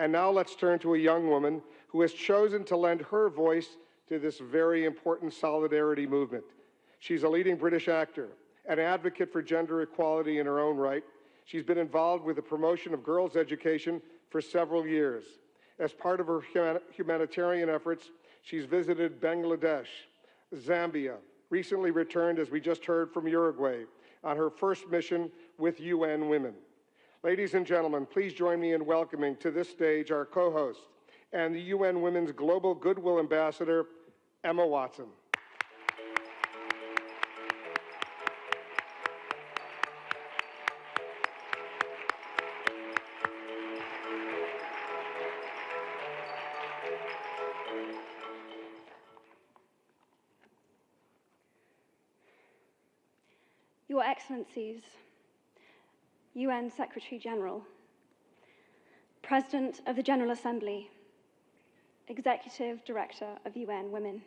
And now let's turn to a young woman who has chosen to lend her voice to this very important solidarity movement. She's a leading British actor, an advocate for gender equality in her own right. She's been involved with the promotion of girls' education for several years. As part of her humanitarian efforts, she's visited Bangladesh, Zambia, recently returned, as we just heard, from Uruguay on her first mission with UN Women. Ladies and gentlemen, please join me in welcoming to this stage our co-host and the UN Women's Global Goodwill Ambassador, Emma Watson. Your Excellencies, UN Secretary General, President of the General Assembly, Executive Director of UN Women,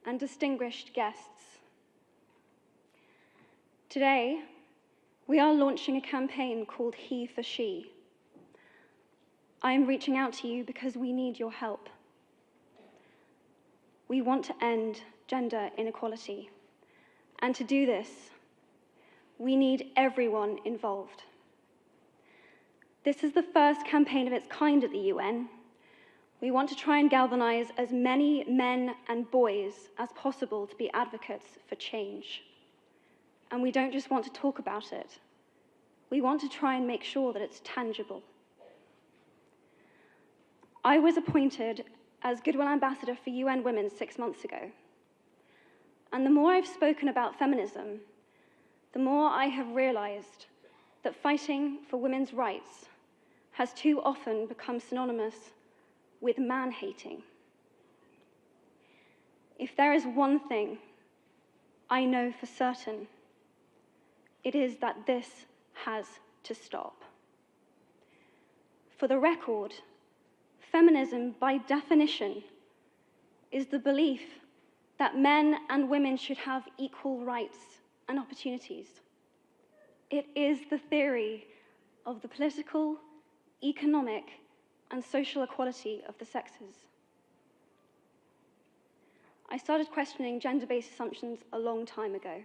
and distinguished guests. Today, we are launching a campaign called HeForShe. I am reaching out to you because we need your help. We want to end gender inequality, and to do this, we need everyone involved. This is the first campaign of its kind at the UN. We want to try and galvanize as many men and boys as possible to be advocates for change. And we don't just want to talk about it. We want to try and make sure that it's tangible. I was appointed as Goodwill Ambassador for UN Women 6 months ago. And the more I've spoken about feminism, the more I have realized that fighting for women's rights has too often become synonymous with man-hating. If there is one thing I know for certain, it is that this has to stop. For the record, feminism, by definition, is the belief that men and women should have equal rights and opportunities. It is the theory of the political, economic, and social equality of the sexes. I started questioning gender-based assumptions a long time ago.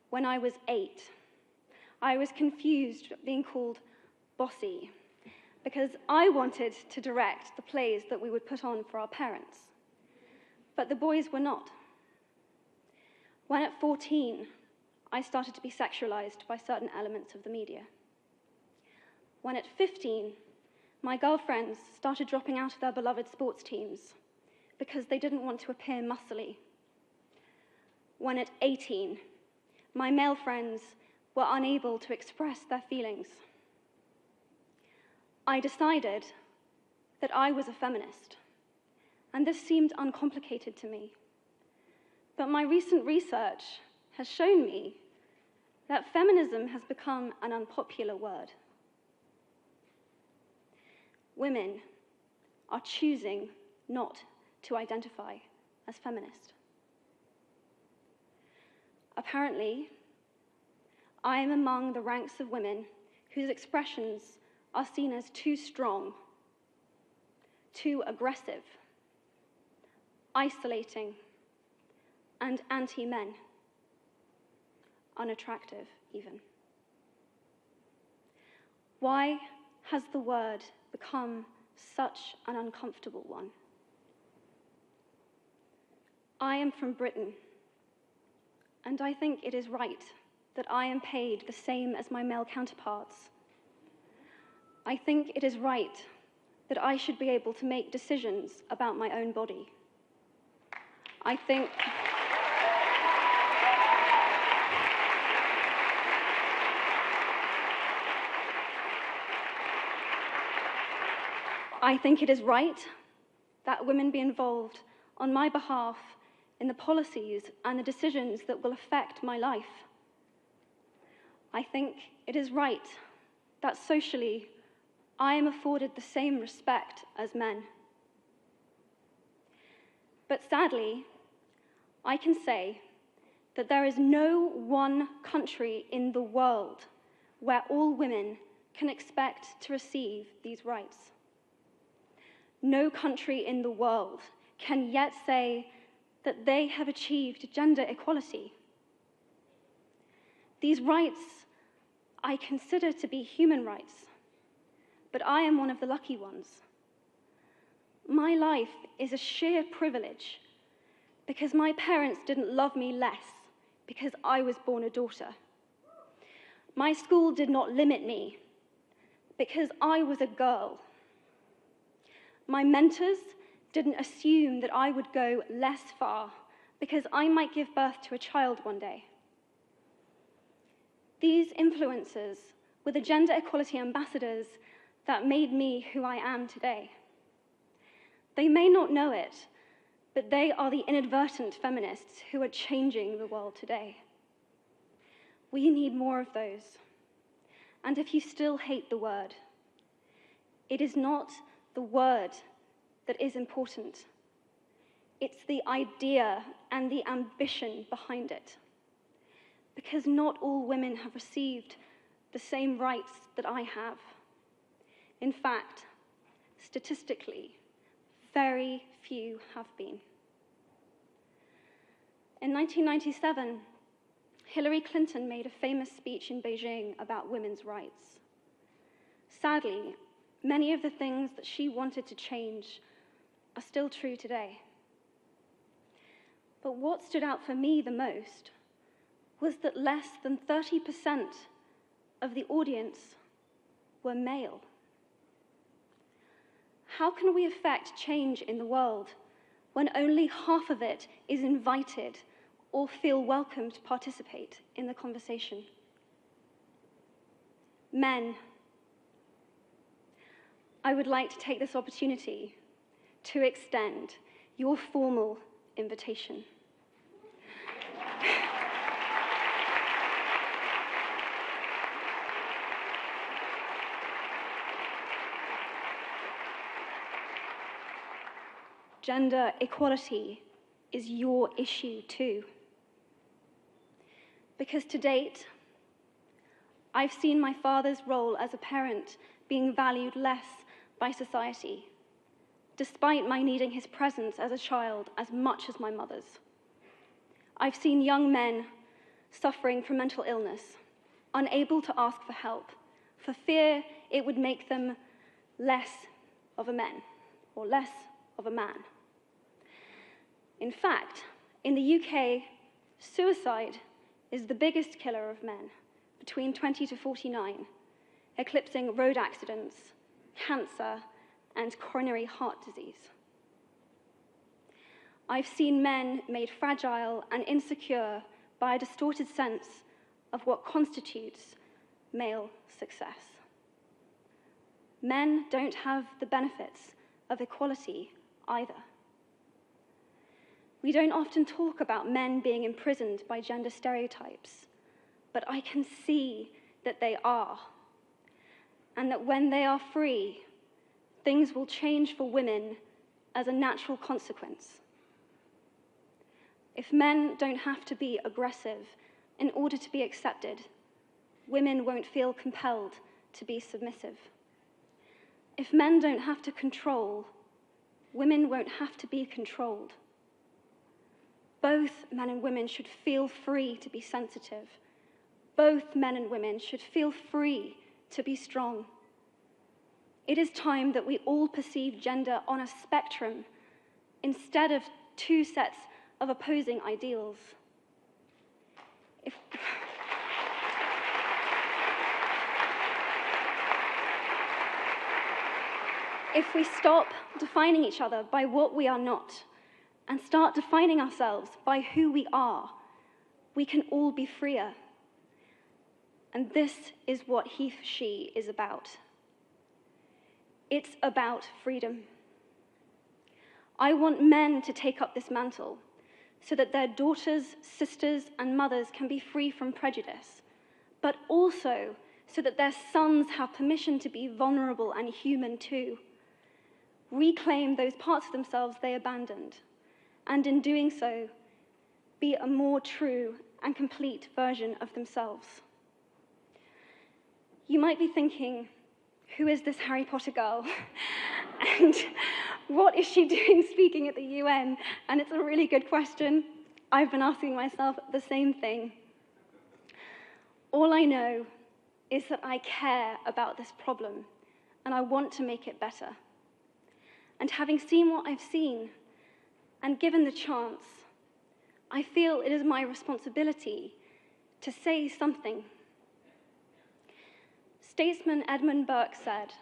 When I was 8, I was confused being called bossy because I wanted to direct the plays that we would put on for our parents, but the boys were not. When at 14, I started to be sexualized by certain elements of the media. When at 15, my girlfriends started dropping out of their beloved sports teams because they didn't want to appear muscly. When at 18, my male friends were unable to express their feelings. I decided that I was a feminist, and this seemed uncomplicated to me. But my recent research has shown me that feminism has become an unpopular word. Women are choosing not to identify as feminist. Apparently, I am among the ranks of women whose expressions are seen as too strong, too aggressive, isolating, and anti-men, unattractive even. Why has the word become such an uncomfortable one? I am from Britain, and I think it is right that I am paid the same as my male counterparts. I think it is right that I should be able to make decisions about my own body. I think it is right that women be involved on my behalf in the policies and the decisions that will affect my life. I think it is right that socially I am afforded the same respect as men. But sadly, I can say that there is no one country in the world where all women can expect to receive these rights. No country in the world can yet say that they have achieved gender equality. These rights I consider to be human rights, but I am one of the lucky ones. My life is a sheer privilege because my parents didn't love me less because I was born a daughter. My school did not limit me because I was a girl. My mentors didn't assume that I would go less far because I might give birth to a child one day. These influences were the gender equality ambassadors that made me who I am today. They may not know it, but they are the inadvertent feminists who are changing the world today. We need more of those. And if you still hate the word, it is not the word that is important. It's the idea and the ambition behind it. Because not all women have received the same rights that I have. In fact, statistically, very few have been. In 1997, Hillary Clinton made a famous speech in Beijing about women's rights. Sadly, many of the things that she wanted to change are still true today. But what stood out for me the most was that less than 30% of the audience were male. How can we affect change in the world when only half of it is invited or feel welcome to participate in the conversation? Men, I would like to take this opportunity to extend your formal invitation. Gender equality is your issue too. Because to date, I've seen my father's role as a parent being valued less by society, despite my needing his presence as a child as much as my mother's. I've seen young men suffering from mental illness, unable to ask for help, for fear it would make them less of a man, or less of a man. In fact, in the UK, suicide is the biggest killer of men between 20 to 49, eclipsing road accidents, cancer, and coronary heart disease. I've seen men made fragile and insecure by a distorted sense of what constitutes male success. Men don't have the benefits of equality either. We don't often talk about men being imprisoned by gender stereotypes, but I can see that they are, and that when they are free, things will change for women as a natural consequence. If men don't have to be aggressive in order to be accepted, women won't feel compelled to be submissive. If men don't have to control, women won't have to be controlled. Both men and women should feel free to be sensitive. Both men and women should feel free to be strong. It is time that we all perceive gender on a spectrum instead of two sets of opposing ideals. If we stop defining each other by what we are not and start defining ourselves by who we are, we can all be freer. And this is what HeForShe is about. It's about freedom. I want men to take up this mantle so that their daughters, sisters, and mothers can be free from prejudice, but also so that their sons have permission to be vulnerable and human too. Reclaim those parts of themselves they abandoned, and in doing so, be a more true and complete version of themselves. You might be thinking, who is this Harry Potter girl? And what is she doing speaking at the UN? And it's a really good question. I've been asking myself the same thing. All I know is that I care about this problem, and I want to make it better. And having seen what I've seen, and given the chance, I feel it is my responsibility to say something. Statesman Edmund Burke said,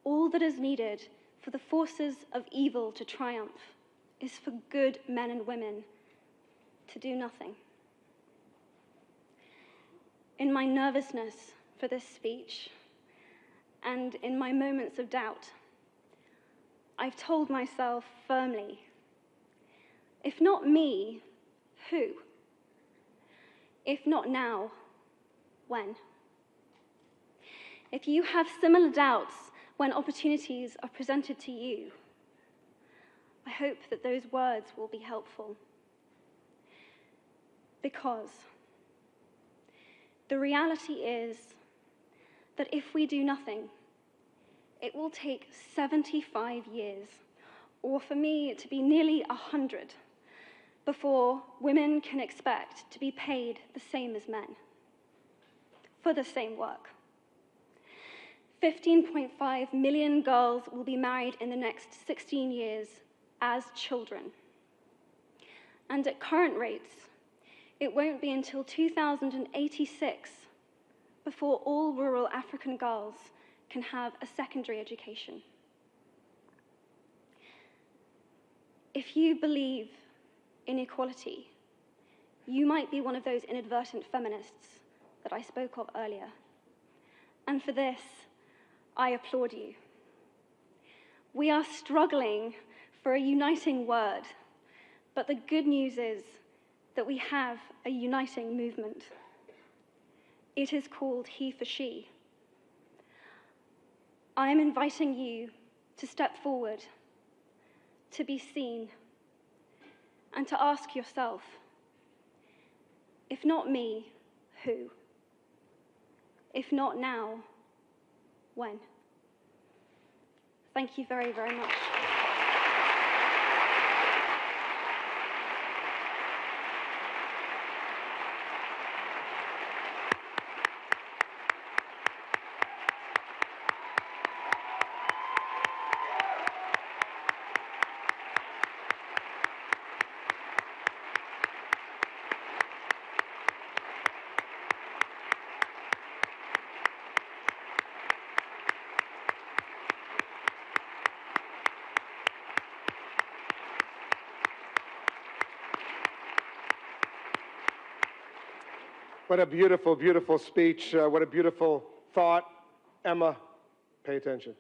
"All that is needed for the forces of evil to triumph is for good men and women to do nothing." In my nervousness for this speech, and in my moments of doubt, I've told myself firmly, if not me, who? If not now, when? If you have similar doubts when opportunities are presented to you, I hope that those words will be helpful. Because the reality is that if we do nothing, it will take 75 years, or for me to be nearly 100, before women can expect to be paid the same as men for the same work. 15.5 million girls will be married in the next 16 years as children. And at current rates, it won't be until 2086 before all rural African girls can have a secondary education. If you believe in equality, you might be one of those inadvertent feminists that I spoke of earlier. And for this, I applaud you. We are struggling for a uniting word, but the good news is that we have a uniting movement. It is called HeForShe. I am inviting you to step forward, to be seen, and to ask yourself, if not me, who? If not now, when? Thank you very, very much. What a beautiful, beautiful speech. What a beautiful thought. Emma, pay attention.